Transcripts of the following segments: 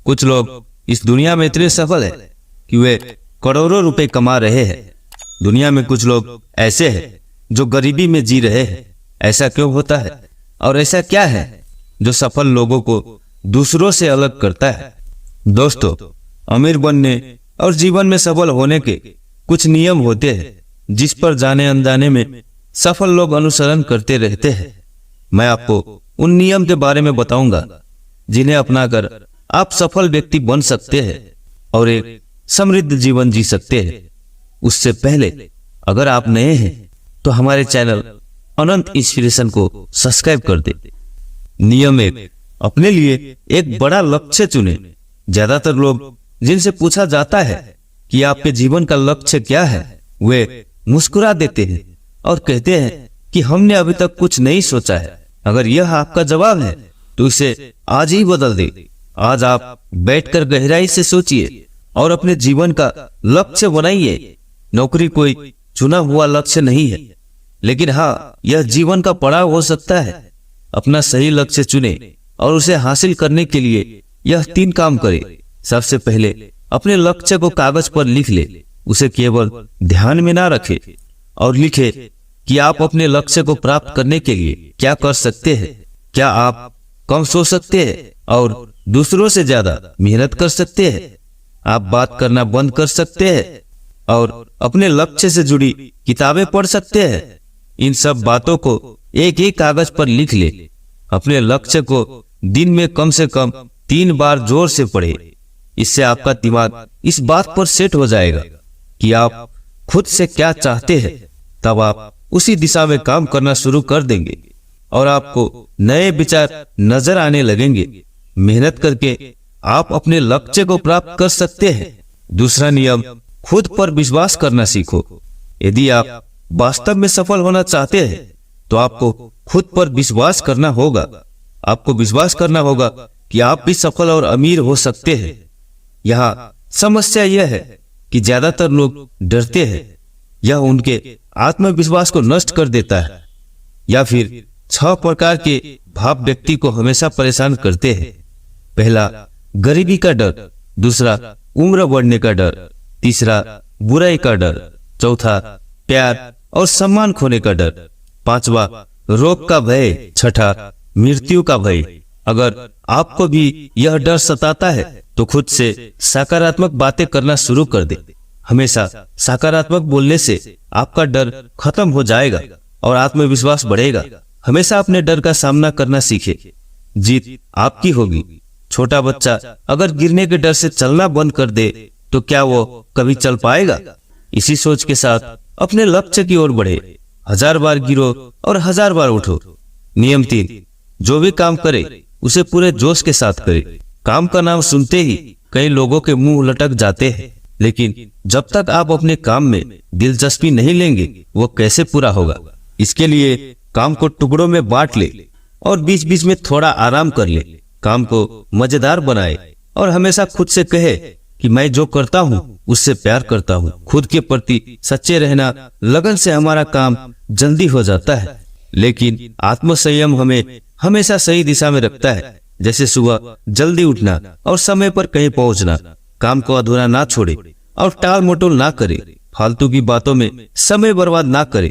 कुछ लोग इस दुनिया में इतने सफल है कि वे करोड़ों रुपए कमा रहे हैं। दुनिया में कुछ लोग ऐसे हैं जो गरीबी में जी रहे हैं। ऐसा क्यों होता है और ऐसा क्या है जो सफल लोगों को दूसरों से अलग करता है? दोस्तों, अमीर बनने और जीवन में सफल होने के कुछ नियम होते हैं जिस पर जाने अनजाने में सफल लोग अनुसरण करते रहते हैं। मैं आपको उन नियम के बारे में बताऊंगा जिन्हें अपनाकर आप सफल व्यक्ति बन सकते हैं और एक समृद्ध जीवन जी सकते हैं। उससे पहले अगर आप नए हैं तो हमारे चैनल अनंत इंस्पिरेशन को सब्सक्राइब कर दें। नियम 1, अपने लिए एक बड़ा लक्ष्य चुनें। ज्यादातर लोग जिनसे पूछा जाता है कि आपके जीवन का लक्ष्य क्या है, वे मुस्कुरा देते हैं और कहते हैं कि हमने अभी तक कुछ नहीं सोचा है। अगर यह आपका जवाब है तो इसे आज ही बदल दें। आज आप बैठकर गहराई से सोचिए और अपने जीवन का लक्ष्य बनाइए। नौकरी कोई चुना हुआ लक्ष्य नहीं है, लेकिन हाँ, यह जीवन का पड़ाव हो सकता है। अपना सही लक्ष्य चुने और उसे हासिल करने के लिए यह 3 काम करें। सबसे पहले अपने लक्ष्य को कागज पर लिख ले। उसे केवल ध्यान में ना रखे और लिखे कि आप अपने लक्ष्य को प्राप्त करने के लिए क्या कर सकते हैं। क्या आप कम सो सकते हैं और दूसरों से ज्यादा मेहनत कर सकते हैं? आप बात करना बंद कर सकते हैं और अपने लक्ष्य से जुड़ी किताबें पढ़ सकते हैं। इन सब बातों को एक एक कागज पर लिख ले। अपने लक्ष्य को दिन में कम से कम 3 बार जोर से पढ़े। इससे आपका दिमाग इस बात पर सेट हो जाएगा कि आप खुद से क्या चाहते हैं। तब आप उसी दिशा में काम करना शुरू कर देंगे और आपको नए विचार नजर आने लगेंगे। मेहनत करके आप अपने लक्ष्य को प्राप्त कर सकते हैं। दूसरा नियम, खुद पर विश्वास करना सीखो। यदि आप वास्तव में सफल होना चाहते हैं तो आपको खुद पर विश्वास करना होगा। आपको विश्वास करना होगा कि आप भी सफल और अमीर हो सकते हैं। यहाँ समस्या यह है कि ज्यादातर लोग डरते हैं। यह उनके आत्मविश्वास को नष्ट कर देता है। या फिर 6 प्रकार के भाव व्यक्ति को हमेशा परेशान करते हैं। पहला, गरीबी का डर। दूसरा, उम्र बढ़ने का डर। तीसरा, बुराई का डर। चौथा, प्यार और सम्मान खोने का डर। 5वां, रोग का भय। 6ठा, मृत्यु का भय। अगर आपको भी यह डर सताता है तो खुद से सकारात्मक बातें करना शुरू कर दे। हमेशा सकारात्मक बोलने से आपका डर खत्म हो जाएगा और आत्मविश्वास बढ़ेगा। हमेशा अपने डर का सामना करना सीखे। जीत आपकी होगी। छोटा बच्चा अगर गिरने के डर से चलना बंद कर दे तो क्या वो कभी चल पाएगा? इसी सोच के साथ अपने लक्ष्य की ओर बढ़े। 1000 बार गिरो और 1000 बार उठो। नियम 3, जो भी काम करे उसे पूरे जोश के साथ करे। काम का नाम सुनते ही कई लोगों के मुंह लटक जाते हैं, लेकिन जब तक आप अपने काम में दिलचस्पी नहीं लेंगे वो कैसे पूरा होगा? इसके लिए काम को टुकड़ों में बांट ले और बीच बीच में थोड़ा आराम कर ले। काम को मजेदार बनाए और हमेशा खुद से कहे कि मैं जो करता हूँ उससे प्यार करता हूँ। खुद के प्रति सच्चे रहना, लगन से हमारा काम जल्दी हो जाता है, लेकिन आत्मसंयम हमें हमेशा सही दिशा में रखता है। जैसे सुबह जल्दी उठना और समय पर कहीं पहुंचना। काम को अधूरा ना छोड़े और टाल मटोल ना करे। फालतू की बातों में समय बर्बाद ना करे।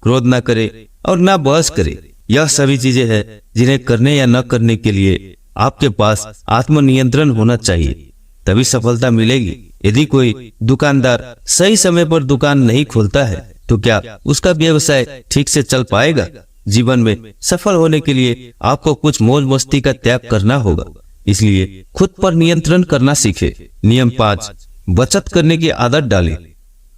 क्रोध ना करे और ना बहस करे। यह सभी चीजें हैं जिन्हें करने या न करने के लिए आपके पास आत्मनियंत्रण होना चाहिए, तभी सफलता मिलेगी। यदि कोई दुकानदार सही समय पर दुकान नहीं खोलता है तो क्या उसका व्यवसाय ठीक से चल पाएगा? जीवन में सफल होने के लिए आपको कुछ मौज मस्ती का त्याग करना होगा। इसलिए खुद पर नियंत्रण करना सीखे। नियम 5, बचत करने की आदत डालें।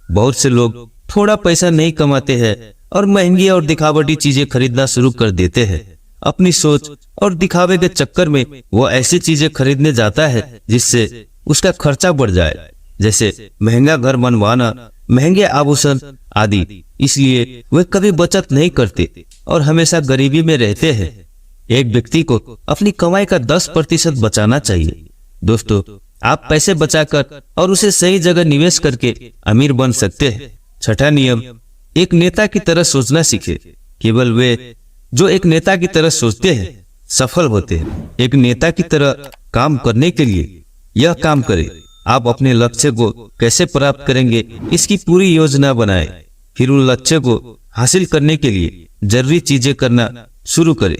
बहुत से लोग थोड़ा पैसा नहीं कमाते हैं और महंगी और दिखावटी चीजें खरीदना शुरू कर देते हैं। अपनी सोच और दिखावे के चक्कर में वो ऐसी चीजें खरीदने जाता है जिससे उसका खर्चा बढ़ जाए, जैसे महंगा घर बनवाना, महंगे आभूषण आदि। इसलिए वे कभी बचत नहीं करते और हमेशा गरीबी में रहते हैं। एक व्यक्ति को अपनी कमाई का 10% बचाना चाहिए। दोस्तों, आप पैसे बचाकर और उसे सही जगह निवेश करके अमीर बन सकते हैं। 6ठा नियम, एक नेता की तरह सोचना सीखे। केवल वे जो एक नेता की तरह सोचते हैं सफल होते हैं। एक नेता की तरह काम करने के लिए यह काम करें। आप अपने लक्ष्य को कैसे प्राप्त करेंगे इसकी पूरी योजना बनाएं। फिर उन लक्ष्य को हासिल करने के लिए जरूरी चीजें करना शुरू करें।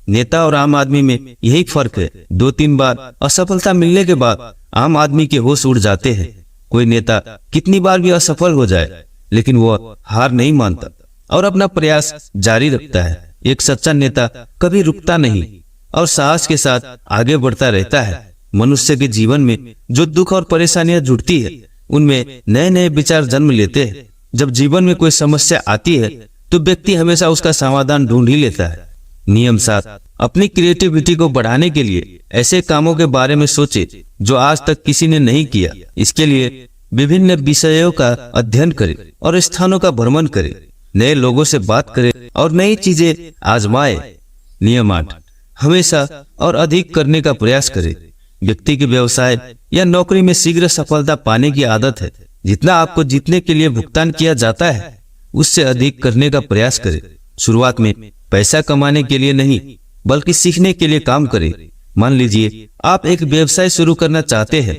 नेता और आम आदमी में यही फर्क है। 2-3 बार असफलता मिलने के बाद आम आदमी के होश उड़ जाते हैं। कोई नेता कितनी बार भी असफल हो जाए लेकिन वह हार नहीं मानता और अपना प्रयास जारी रखता है। एक सच्चा नेता कभी रुकता नहीं और साहस के साथ आगे बढ़ता रहता है। मनुष्य के जीवन में जो दुख और परेशानियां जुड़ती है उनमें नए नए विचार जन्म लेते हैं। जब जीवन में कोई समस्या आती है तो व्यक्ति हमेशा उसका समाधान ढूंढ ही लेता है। नियम 7, अपनी क्रिएटिविटी को बढ़ाने के लिए ऐसे कामों के बारे में सोचे जो आज तक किसी ने नहीं किया। इसके लिए विभिन्न विषयों का अध्ययन करें और स्थानों का भ्रमण करें, नए लोगों से बात करें और नई चीजें आजमाएं। नियम 8, हमेशा और अधिक करने का प्रयास करें। व्यक्ति के व्यवसाय या नौकरी में शीघ्र सफलता पाने की आदत है। जितना आपको जीतने के लिए भुगतान किया जाता है उससे अधिक करने का प्रयास करें। शुरुआत में पैसा कमाने के लिए नहीं बल्कि सीखने के लिए काम करें। मान लीजिए आप एक व्यवसाय शुरू करना चाहते हैं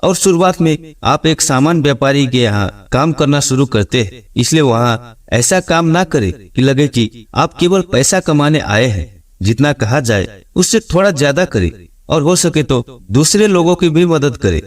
और शुरुआत में आप एक सामान व्यापारी के यहाँ काम करना शुरू करते हैं। इसलिए वहाँ ऐसा काम ना करें कि लगे कि आप केवल पैसा कमाने आए हैं। जितना कहा जाए उससे थोड़ा ज्यादा करें और हो सके तो दूसरे लोगों की भी मदद करें।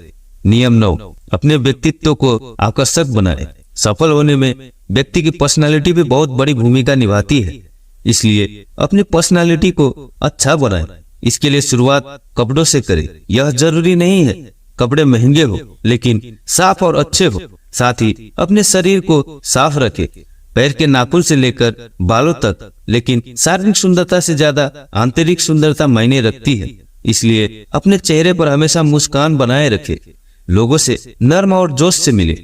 नियम 9, अपने व्यक्तित्व को आकर्षक बनाएं। सफल होने में व्यक्ति की पर्सनालिटी भी बहुत बड़ी भूमिका निभाती है। इसलिए अपनी पर्सनालिटी को अच्छा बनाएं। इसके लिए शुरुआत कपड़ों से करें। यह जरूरी नहीं है कपड़े महंगे हो लेकिन साफ और अच्छे हो। साथ ही अपने शरीर को साफ रखें, पैर के नाखून से लेकर बालों तक। लेकिन शारीरिक सुंदरता से ज्यादा आंतरिक सुंदरता मायने रखती है। इसलिए अपने चेहरे पर हमेशा मुस्कान बनाए रखें। लोगों से नर्म और जोश से मिले,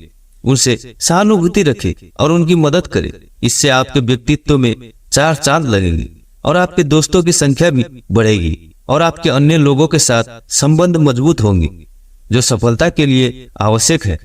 उनसे सहानुभूति रखें और उनकी मदद करें। इससे आपके व्यक्तित्व में 4 चांद लगेंगे और आपके दोस्तों की संख्या भी बढ़ेगी और आपके अन्य लोगों के साथ संबंध मजबूत होंगे जो सफलता के लिए आवश्यक है।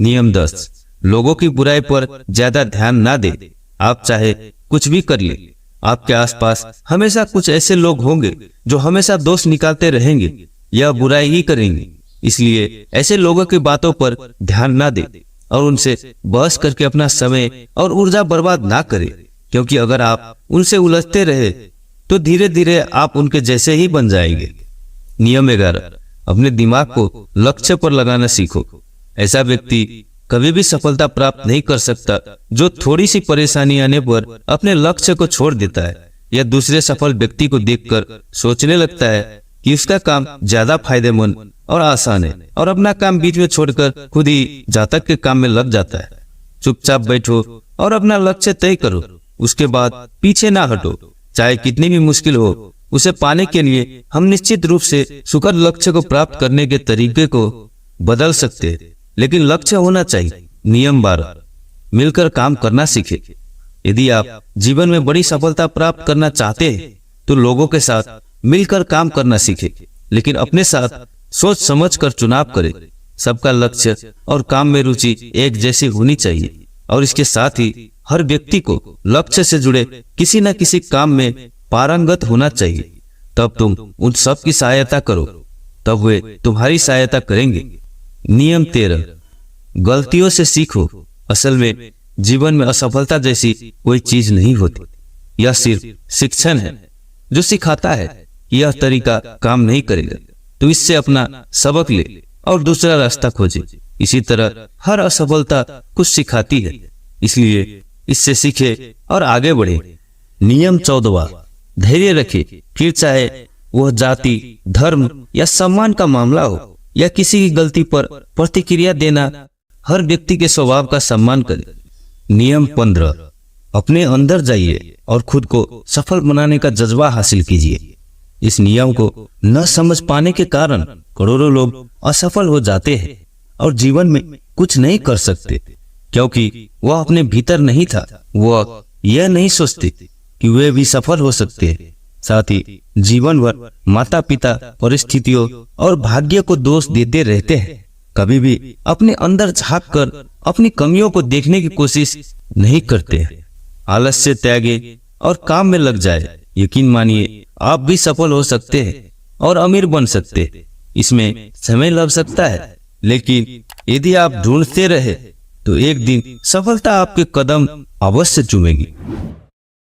नियम 10, लोगों की बुराई पर ज्यादा ध्यान ना दें। आप चाहे कुछ भी कर ले, आपके आसपास हमेशा कुछ ऐसे लोग होंगे जो हमेशा दोष निकालते रहेंगे या बुराई ही करेंगे। इसलिए ऐसे लोगों की बातों पर ध्यान ना दें और उनसे बहस करके अपना समय और ऊर्जा बर्बाद ना करें, क्योंकि अगर आप उनसे उलझते रहे तो धीरे धीरे आप उनके जैसे ही बन जाएंगे। नियम 11, अपने दिमाग को लक्ष्य पर लगाना सीखो। ऐसा व्यक्ति कभी भी सफलता प्राप्त नहीं कर सकता जो थोड़ी सी परेशानी आने पर अपने लक्ष्य को छोड़ देता है या दूसरे सफल व्यक्ति को देखकर सोचने लगता है कि उसका काम ज्यादा फायदेमंद और आसान है और अपना काम बीच में छोड़कर खुद ही जातक के काम में लग जाता है। चुपचाप बैठो और अपना लक्ष्य तय करो, उसके बाद पीछे ना हटो। चाहे कितनी भी मुश्किल हो, उसे पाने के लिए हम निश्चित रूप से सुखद लक्ष्य को प्राप्त करने के तरीके को बदल सकते हैं, लेकिन लक्ष्य होना चाहिए। नियम 12, मिलकर काम करना सीखें। यदि आप जीवन में बड़ी सफलता प्राप्त करना चाहते हैं तो लोगों के साथ मिलकर काम करना सीखें, लेकिन अपने साथ सोच समझ कर चुनाव करें। सबका लक्ष्य और काम में रुचि एक जैसी होनी चाहिए और इसके साथ ही हर व्यक्ति को लक्ष्य से जुड़े किसी न किसी काम में पारंगत होना चाहिए। तब तुम उन सब की सहायता करो, तब वे तुम्हारी सहायता करेंगे। नियम 13, गलतियों से सीखो। असल में जीवन में असफलता जैसी कोई चीज नहीं होती। यह सिर्फ शिक्षण है जो सिखाता है कि यह तरीका काम नहीं करेगा, तो इससे अपना सबक ले और दूसरा रास्ता खोजे। इसी तरह हर असफलता कुछ सिखाती है, इसलिए इससे सीखे और आगे बढ़े। नियम 14, धैर्य रखे। फिर चाहे वह जाति, धर्म या सम्मान का मामला हो या किसी की गलती पर प्रतिक्रिया देना, हर व्यक्ति के स्वभाव का सम्मान करें। नियम 15, अपने अंदर जाइए और खुद को सफल बनाने का जज्बा हासिल कीजिए। इस नियम को न समझ पाने के कारण करोड़ों लोग असफल हो जाते हैं और जीवन में कुछ नहीं कर सकते, क्योंकि वह अपने भीतर नहीं था। वह यह नहीं सोचते कि वे भी सफल हो सकते हैं। साथ ही जीवन भर माता पिता, परिस्थितियों और भाग्य को दोष देते रहते हैं। कभी भी अपने अंदर झांक कर अपनी कमियों को देखने की कोशिश नहीं करते हैं। आलस्य त्यागे और काम में लग जाए। यकीन मानिए आप भी सफल हो सकते हैं और अमीर बन सकते हैं। इसमें समय लग सकता है, लेकिन यदि आप ढूंढते रहे तो एक दिन सफलता आपके कदम अवश्य चूमेगी।